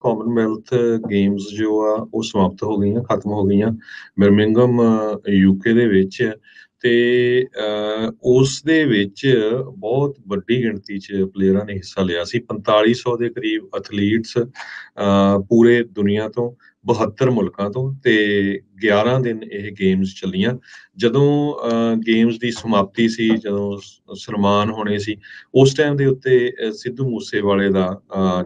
Commonwealth games ਜੋ ਆ ਉਹ ਸਮਾਪਤ ਹੋ ਗਈਆਂ, ਖਤਮ ਹੋ ਗਈਆਂ। ਬਰਮਿੰਘਮ ਯੂਕੇ ਦੇ ਵਿੱਚ ਤੇ ਉਸ ਦੇ ਵਿੱਚ ਬਹੁਤ ਵੱਡੀ ਗਿਣਤੀ 'ਚ ਪਲੇਅਰਾਂ ਨੇ ਹਿੱਸਾ ਲਿਆ ਸੀ। 4500 ਦੇ ਕਰੀਬ ਐਥਲੀਟਸ ਪੂਰੇ ਦੁਨੀਆ ਤੋਂ 72 ਮੁਲਕਾਂ ਤੋਂ ਤੇ 11 ਦਿਨ ਇਹ ਗੇਮਸ ਚੱਲੀਆਂ। ਜਦੋਂ ਗੇਮਸ ਦੀ ਸਮਾਪਤੀ ਸੀ, ਜਦੋਂ ਸਨਮਾਨ ਹੋਣੇ ਸੀ, ਉਸ ਟਾਈਮ ਦੇ ਉੱਤੇ ਸਿੱਧੂ ਮੂਸੇਵਾਲੇ ਦਾ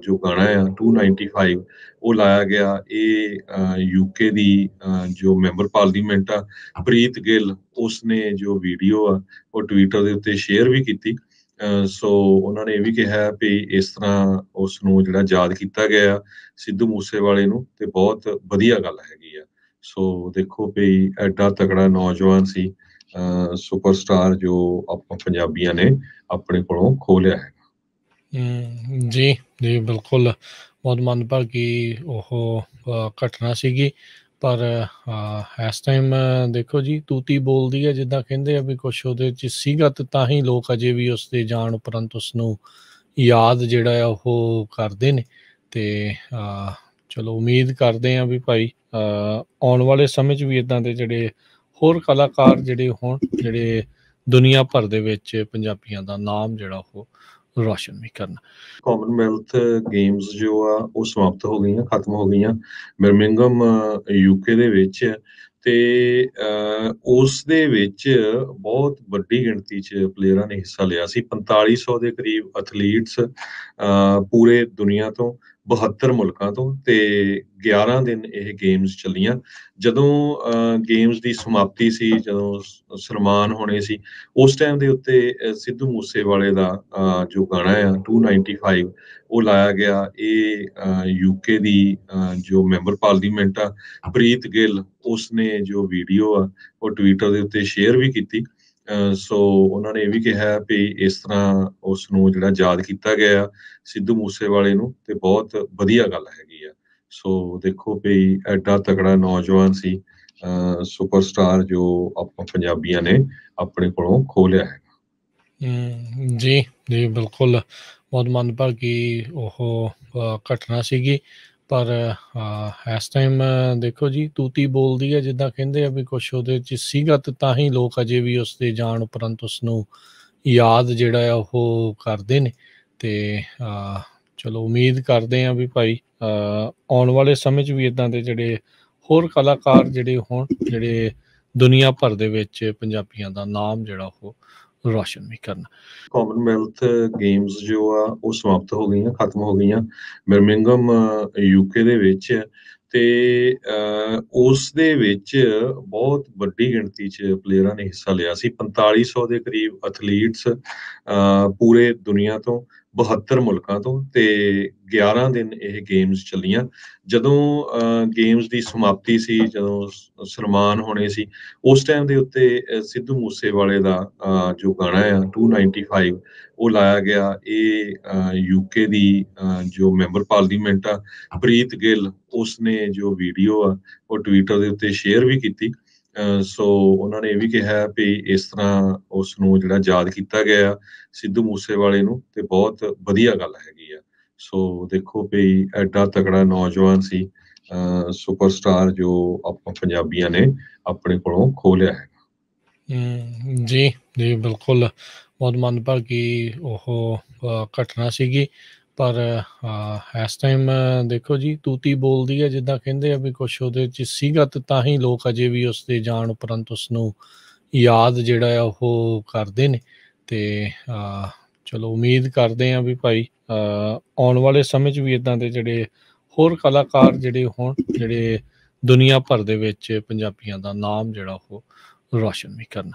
ਜੋ ਗਾਣਾ ਆ 295 ਉਹ ਲਾਇਆ ਗਿਆ। ਇਹ ਯੂਕੇ ਦੀ ਜੋ ਮੈਂਬਰ ਪਾਰਲੀਮੈਂਟ ਆ ਪ੍ਰੀਤ ਗਿੱਲ, ਉਸਨੇ ਜੋ ਵੀਡੀਓ ਆ ਉਹ ਟਵਿੱਟਰ ਦੇ ਉੱਤੇ ਸ਼ੇਅਰ ਵੀ ਕੀਤੀ। ਸੋ ਉਹਨਾਂ ਨੇ ਇਹ ਵੀ ਕਿਹਾ ਵੀ ਇਸ ਤਰ੍ਹਾਂ ਉਸ ਨੂੰ ਜਿਹੜਾ ਯਾਦ ਕੀਤਾ ਗਿਆ ਸਿੱਧੂ ਮੂਸੇਵਾਲੇ ਨੂੰ, ਤੇ ਬਹੁਤ ਵਧੀਆ ਗੱਲ ਹੈਗੀ ਆ। ਸੋ ਦੇਖੋ ਵੀ ਐਡਾ ਤਕੜਾ ਨੌਜਵਾਨ ਸੀ, ਸੁਪਰਸਟਾਰ, ਜੋ ਆਪਾਂ ਪੰਜਾਬੀਆਂ ਨੇ ਆਪਣੇ ਕੋਲੋਂ ਖੋਹ ਲਿਆ ਹੈ। ਜੀ ਜੀ ਬਿਲਕੁਲ, ਬਹੁਤ ਮੰਦਭਾਗੀ ਉਹ ਘਟਨਾ ਸੀਗੀ। ਪਰ ਇਸ ਟਾਈਮ ਦੇਖੋ ਜੀ, ਤੂਤੀ ਬੋਲਦੀ ਹੈ, ਜਿੱਦਾਂ ਕਹਿੰਦੇ ਆ ਵੀ ਕੁਛ ਉਹਦੇ 'ਚ ਸੀਗਾ, ਤੇ ਤਾਂ ਹੀ ਲੋਕ ਅਜੇ ਵੀ ਉਸ ਦੇ ਜਾਣ ਉਪਰੰਤ ਉਸਨੂੰ ਯਾਦ ਜਿਹੜਾ ਆ ਉਹ ਕਰਦੇ ਨੇ। ਤੇ ਚਲੋ ਉਮੀਦ ਕਰਦੇ ਹਾਂ ਵੀ ਭਾਈ ਆਉਣ ਵਾਲੇ ਸਮੇਂ 'ਚ ਵੀ ਇੱਦਾਂ ਦੇ ਜਿਹੜੇ ਹੋਰ ਕਲਾਕਾਰ ਜਿਹੜੇ ਹੋਣ, ਜਿਹੜੇ ਦੁਨੀਆ ਭਰ ਦੇ ਵਿੱਚ ਪੰਜਾਬੀਆਂ ਦਾ ਨਾਮ ਜਿਹੜਾ ਉਹ ਰੋਸ਼ਨ ਵੀ ਕਰਨ। ਕਾਮਨਵੈਲਥ ਗੇਮਸ ਜੋ ਆ ਉਹ ਸਮਾਪਤ ਹੋ ਗਈਆਂ, ਖਤਮ ਹੋ ਗਈਆਂ। ਬਰਮਿੰਘਮ ਯੂਕੇ ਦੇ ਵਿੱਚ ਤੇ ਉਸ ਦੇ ਵਿੱਚ ਬਹੁਤ ਵੱਡੀ ਗਿਣਤੀ 'ਚ ਪਲੇਅਰਾਂ ਨੇ ਹਿੱਸਾ ਲਿਆ ਸੀ। 4500 ਦੇ ਕਰੀਬ ਐਥਲੀਟਸ ਪੂਰੇ ਦੁਨੀਆ ਤੋਂ 72 ਮੁਲਕਾਂ ਤੋਂ ਤੇ 11 ਦਿਨ ਇਹ ਗੇਮਸ ਚੱਲੀਆਂ। ਜਦੋਂ ਗੇਮਸ ਦੀ ਸਮਾਪਤੀ ਸੀ, ਜਦੋਂ ਸਨਮਾਨ ਹੋਣੇ ਸੀ, ਉਸ ਟਾਈਮ ਦੇ ਉੱਤੇ ਸਿੱਧੂ ਮੂਸੇਵਾਲੇ ਦਾ ਜੋ ਗਾਣਾ ਆ 295 ਉਹ ਲਾਇਆ ਗਿਆ। ਇਹ ਯੂਕੇ ਦੀ ਜੋ ਮੈਂਬਰ ਪਾਰਲੀਮੈਂਟ ਆ ਪ੍ਰੀਤ ਗਿੱਲ, ਉਸਨੇ ਜੋ ਵੀਡੀਓ ਆ ਉਹ ਟਵਿੱਟਰ ਦੇ ਉੱਤੇ ਸ਼ੇਅਰ ਵੀ ਕੀਤੀ। ਸੋ ਉਹਨਾਂ ਨੇ ਇਹ ਵੀ ਕਿਹਾ ਵੀ ਇਸ ਤਰ੍ਹਾਂ ਉਸ ਨੂੰ ਜਿਹੜਾ ਯਾਦ ਕੀਤਾ ਗਿਆ ਸਿੱਧੂ ਮੂਸੇਵਾਲੇ ਨੂੰ, ਤੇ ਬਹੁਤ ਵਧੀਆ ਗੱਲ ਹੈਗੀ ਆ। ਸੋ ਦੇਖੋ ਵੀ ਐਡਾ ਤਕੜਾ ਨੌਜਵਾਨ ਸੀ, ਸੁਪਰਸਟਾਰ, ਜੋ ਆਪਾਂ ਪੰਜਾਬੀਆਂ ਨੇ ਆਪਣੇ ਕੋਲੋਂ ਖੋਹ ਲਿਆ ਹੈ। ਜੀ ਜੀ ਬਿਲਕੁਲ, ਬਹੁਤ ਮੰਦਭਾਗੀ ਉਹ ਘਟਨਾ ਸੀਗੀ। ਪਰ ਇਸ ਟਾਈਮ ਦੇਖੋ ਜੀ, ਤੂਤੀ ਬੋਲਦੀ ਹੈ, ਜਿੱਦਾਂ ਕਹਿੰਦੇ ਆ ਵੀ ਕੁਛ ਉਹਦੇ 'ਚ ਸੀਗਾ, ਤੇ ਤਾਂ ਹੀ ਲੋਕ ਅਜੇ ਵੀ ਉਸ ਦੇ ਜਾਣ ਉਪਰੰਤ ਉਸਨੂੰ ਯਾਦ ਜਿਹੜਾ ਆ ਉਹ ਕਰਦੇ ਨੇ। ਤੇ ਚਲੋ ਉਮੀਦ ਕਰਦੇ ਹਾਂ ਵੀ ਭਾਈ ਆਉਣ ਵਾਲੇ ਸਮੇਂ 'ਚ ਵੀ ਇੱਦਾਂ ਦੇ ਜਿਹੜੇ ਹੋਰ ਕਲਾਕਾਰ ਜਿਹੜੇ ਹੋਣ, ਜਿਹੜੇ ਦੁਨੀਆ ਭਰ ਦੇ ਵਿੱਚ ਪੰਜਾਬੀਆਂ ਦਾ ਨਾਮ ਜਿਹੜਾ ਉਹ ਰੋਸ਼ਨ ਵੀ ਕਰਨ। ਕਾਮਨਵੈਲਥ ਗੇਮਸ ਜੋ ਆ ਉਹ ਸਮਾਪਤ ਹੋ ਗਈਆਂ, ਖਤਮ ਹੋ ਗਈਆਂ। ਬਰਮਿੰਘਮ ਯੂਕੇ ਦੇ ਵਿੱਚ ਤੇ ਉਸ ਦੇ ਵਿੱਚ ਬਹੁਤ ਵੱਡੀ ਗਿਣਤੀ 'ਚ ਪਲੇਅਰਾਂ ਨੇ ਹਿੱਸਾ ਲਿਆ ਸੀ। 4500 ਦੇ ਕਰੀਬ ਐਥਲੀਟਸ ਪੂਰੇ ਦੁਨੀਆ ਤੋਂ 72 ਮੁਲਕਾਂ ਤੋਂ ਤੇ 11 ਦਿਨ ਇਹ ਗੇਮਸ ਚੱਲੀਆਂ। ਜਦੋਂ ਗੇਮਸ ਦੀ ਸਮਾਪਤੀ ਸੀ, ਜਦੋਂ ਸਨਮਾਨ ਹੋਣੇ ਸੀ, ਉਸ ਟਾਈਮ ਦੇ ਉੱਤੇ ਸਿੱਧੂ ਮੂਸੇਵਾਲੇ ਦਾ ਜੋ ਗਾਣਾ ਆ 295 ਉਹ ਲਾਇਆ ਗਿਆ। ਇਹ ਯੂਕੇ ਦੀ ਜੋ ਮੈਂਬਰ ਪਾਰਲੀਮੈਂਟ ਆ ਪ੍ਰੀਤ ਗਿੱਲ, ਉਸਨੇ ਜੋ ਵੀਡੀਓ ਆ ਉਹ ਟਵਿੱਟਰ ਦੇ ਉੱਤੇ ਸ਼ੇਅਰ ਵੀ ਕੀਤੀ। ਸੋ ਉਹਨਾਂ ਨੇ ਇਹ ਵੀ ਕਿਹਾ ਵੀ ਇਸ ਤਰ੍ਹਾਂ ਉਸ ਨੂੰ ਜਿਹੜਾ ਯਾਦ ਕੀਤਾ ਗਿਆ ਸਿੱਧੂ ਮੂਸੇਵਾਲੇ ਨੂੰ, ਤੇ ਬਹੁਤ ਵਧੀਆ ਗੱਲ ਹੈਗੀ ਆ। ਸੋ ਦੇਖੋ ਵੀ ਐਡਾ ਤਕੜਾ ਨੌਜਵਾਨ ਸੀ, ਸੁਪਰਸਟਾਰ, ਜੋ ਆਪਾਂ ਪੰਜਾਬੀਆਂ ਨੇ ਆਪਣੇ ਕੋਲੋਂ ਖੋਹ ਲਿਆ ਹੈ। ਜੀ ਜੀ ਬਿਲਕੁਲ, ਬਹੁਤ ਮੰਦਭਾਗੀ ਉਹ ਘਟਨਾ ਸੀਗੀ। ਪਰ ਇਸ ਟਾਈਮ ਦੇਖੋ ਜੀ, ਤੂਤੀ ਬੋਲਦੀ ਹੈ, ਜਿੱਦਾਂ ਕਹਿੰਦੇ ਆ ਵੀ ਕੁਛ ਉਹਦੇ 'ਚ ਸੀਗਾ, ਤੇ ਤਾਂ ਹੀ ਲੋਕ ਅਜੇ ਵੀ ਉਸ ਦੇ ਜਾਣ ਉਪਰੰਤ ਉਸਨੂੰ ਯਾਦ ਜਿਹੜਾ ਆ ਉਹ ਕਰਦੇ ਨੇ। ਤੇ ਚਲੋ ਉਮੀਦ ਕਰਦੇ ਹਾਂ ਵੀ ਭਾਈ ਆਉਣ ਵਾਲੇ ਸਮੇਂ 'ਚ ਵੀ ਇੱਦਾਂ ਦੇ ਜਿਹੜੇ ਹੋਰ ਕਲਾਕਾਰ ਜਿਹੜੇ ਹੋਣ, ਜਿਹੜੇ ਦੁਨੀਆ ਭਰ ਦੇ ਵਿੱਚ ਪੰਜਾਬੀਆਂ ਦਾ ਨਾਮ ਜਿਹੜਾ ਉਹ ਰੋਸ਼ਨ ਵੀ ਕਰਨ।